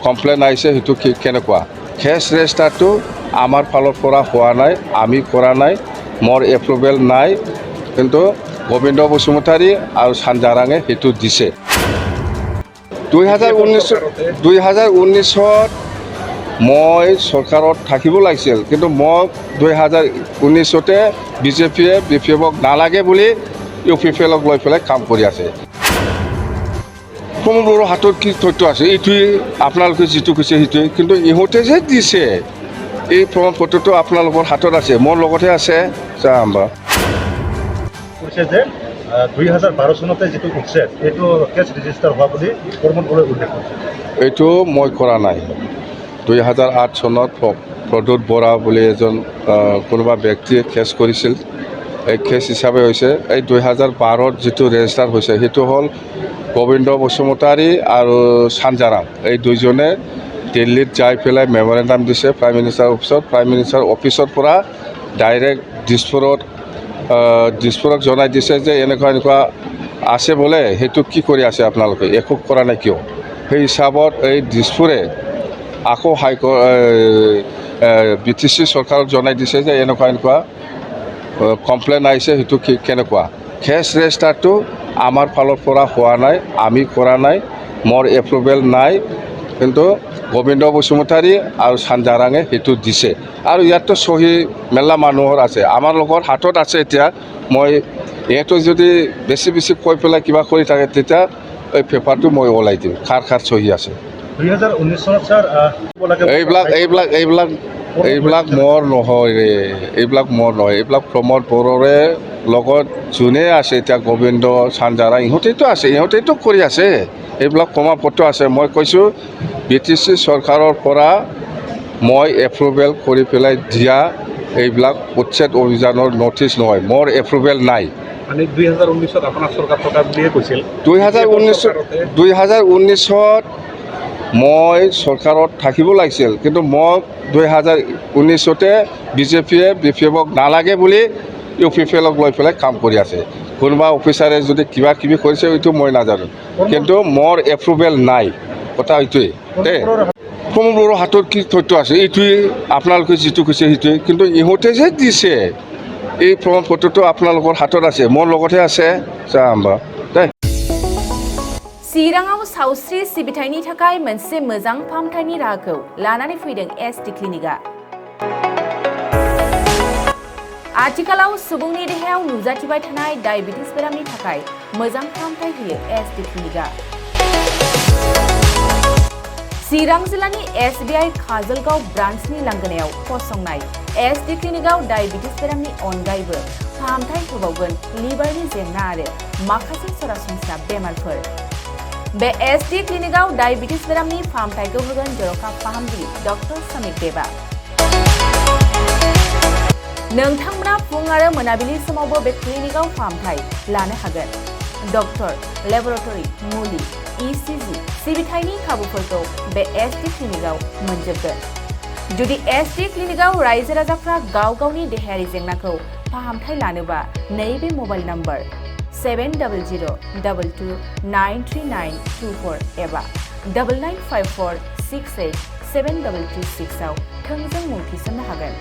complain আহিছে সেইটো কেনেকুৱা কেছ ৰেজিষ্টাৰটো আমাৰ ফালৰ পৰা হোৱা নাই আমি কৰা নাই মোৰ এপ্ৰুভেল নাই কিন্তু গোবিন্দ বসুমতাৰী আৰু চানজাৰাঙে সেইটো দিছে 2019 মই চৰকাৰত থাকিব লাগিছিল কিন্তু মোক 2019তে বিজেপিয়ে BPFক নালাগে বুলি UPPLক লৈ পেলাই কাম কৰি আছে প্ৰমোদৰ হাতত কি তথ্য আছে এইটোৱে আপোনালোকে যিটো কৈছে সেইটোৱে কিন্তু ইহঁতে যে দিছে এই প্ৰমাণ পত্ৰটো আপোনালোকৰ হাতত আছে মোৰ লগতহে আছে চাম্বা কৈছে যে 2012 চনতে যিটো উঠছে সেইটো কেছ ৰেজিষ্টাৰ হোৱা বুলি প্ৰমোদলৈ উল্লেখ কৰিছে এইটো মই কৰা নাই 2008 চনত প্ৰদ্যুৎ বৰা বুলি এজন কোনোবা ব্যক্তিয়ে কেছ কৰিছিল এই কেছ হিচাপে হৈছে এই 2012ত যিটো ৰেজিষ্টাৰ হৈছে সেইটো হ'ল গোবিন্দ বসুমতাৰী আৰু চানজাৰাং এই দুইজনে দিল্লীত যাই পেলাই মেমৰেণ্ডাম দিছে প্ৰাইম মিনিষ্টাৰ অফিচৰ পৰা ডাইৰেক্ট দিছপুৰক জনাই দিছে যে এনেকুৱা আছে বোলে সেইটো কি কৰি আছে আপোনালোকে একো কৰা নাই কিয় সেই হিচাপত এই দিছপুৰে আকৌ BTC চৰকাৰক জনাই দিছে যে এনেকুৱা কমপ্লেইন আহিছে সেইটো কেনেকুৱা কেছ ৰেজিষ্টাৰটো আমাৰ ফালৰ পৰা হোৱা নাই আমি কৰা নাই মোৰ এপ্ৰুভেল নাই কিন্তু গোবিন্দ বসুমতাৰী আৰু চানজাৰাঙে সেইটো দিছে আৰু ইয়াততো চহী মেলা মানুহৰ আছে আমাৰ লগৰ হাতত আছে এতিয়া মই এইটো যদি বেছি কৈ পেলাই কিবা কৰি থাকে তেতিয়া এই পেপাৰটো মই ওলাই দিম কাৰ চহী আছে 2019 চনত স্যাৰ এইবিলাক মোৰ নহয় ৰে এইবিলাক প্ৰমোদ বড়োৰে লগত যোনে আছে এতিয়া গোবিন্দ চানজাৰাং ইহঁতেতো আছে ইহঁতেতো কৰি আছে এইবিলাক প্ৰমাণপত্ৰ আছে মই কৈছোঁ BTC চৰকাৰৰ পৰা মই এপ্ৰুভেল কৰি পেলাই দিয়া এইবিলাক উচ্ছেদ অভিযানৰ নটিছ নহয় মোৰ এপ্ৰুভেল নাই মানে 2019ত আপোনাৰ চৰকাৰ থকা বুলিয়ে কৈছিল 2019ত মই চৰকাৰত থাকিব লাগিছিল কিন্তু মোক 2019তে বিজেপিয়ে BPFক নালাগে বুলি UPPLক লৈ পেলাই কাম কৰি আছে কোনোবা অফিচাৰে যদি কিবা কিবি কৰিছে এইটো মই নাজানো কিন্তু মোৰ এপ্ৰুভেল নাই কথা এইটোৱে দেই প্ৰমোদৰ হাতত কি তথ্য আছে এইটোৱে আপোনালোকে যিটো কৈছে সেইটোৱে কিন্তু ইহঁতে যে দিছে এই প্ৰমাণ পত্ৰটো আপোনালোকৰ হাতত আছে মোৰ লগতহে আছে চাম্বা দেই चिराङाव सावस्रि सिबिथायनि थाखाय मोनसे मोजां फाहामथायनि राहाखौ लानानै फैदों SD क्लिनिकआ आथिखालाव सुबुंनि देहायाव नुजाथिबाय थानाय डायबिटिस बेरामनि थाखाय मोजां फाहामथाय होयो SD क्लिनिकआ चिरां जिल्लानि SBI काजलगाव ब्रान्चनि लांगोनायाव फसंनाय SD क्लिनिकआव डायबिटिस बेरामनि अनगायैबो फाहामथाय होबावगोन लिभारनि जेंना आरो माखासे सरासनस्रा बेमारफोर बे SD क्लिनिकआव डायबिटिस बेरामनि फाहामथायखौ होगोन जर'खा फाहामगिरि डक्टर समित देबा नोंथांमोना फुं आरो मोनाबिलि समावबो बे क्लिनिकआव फाहामथाय लानो हागोन डक्टर लेबरेटरि मुलि ECG सिबिथायनि खाबुफोरखौ बे SD क्लिनिकआव मोनजोबगोन जुदि SD क्लिनिकआव रायजो राजाफ्रा गाव गावनि देहायारि जेंनाखौ फाहामथाय लानोबा नैबे मबाइल नम्बर 7002293924 एबा 9954687236 आव थोंजों मुं थिसननो हागोन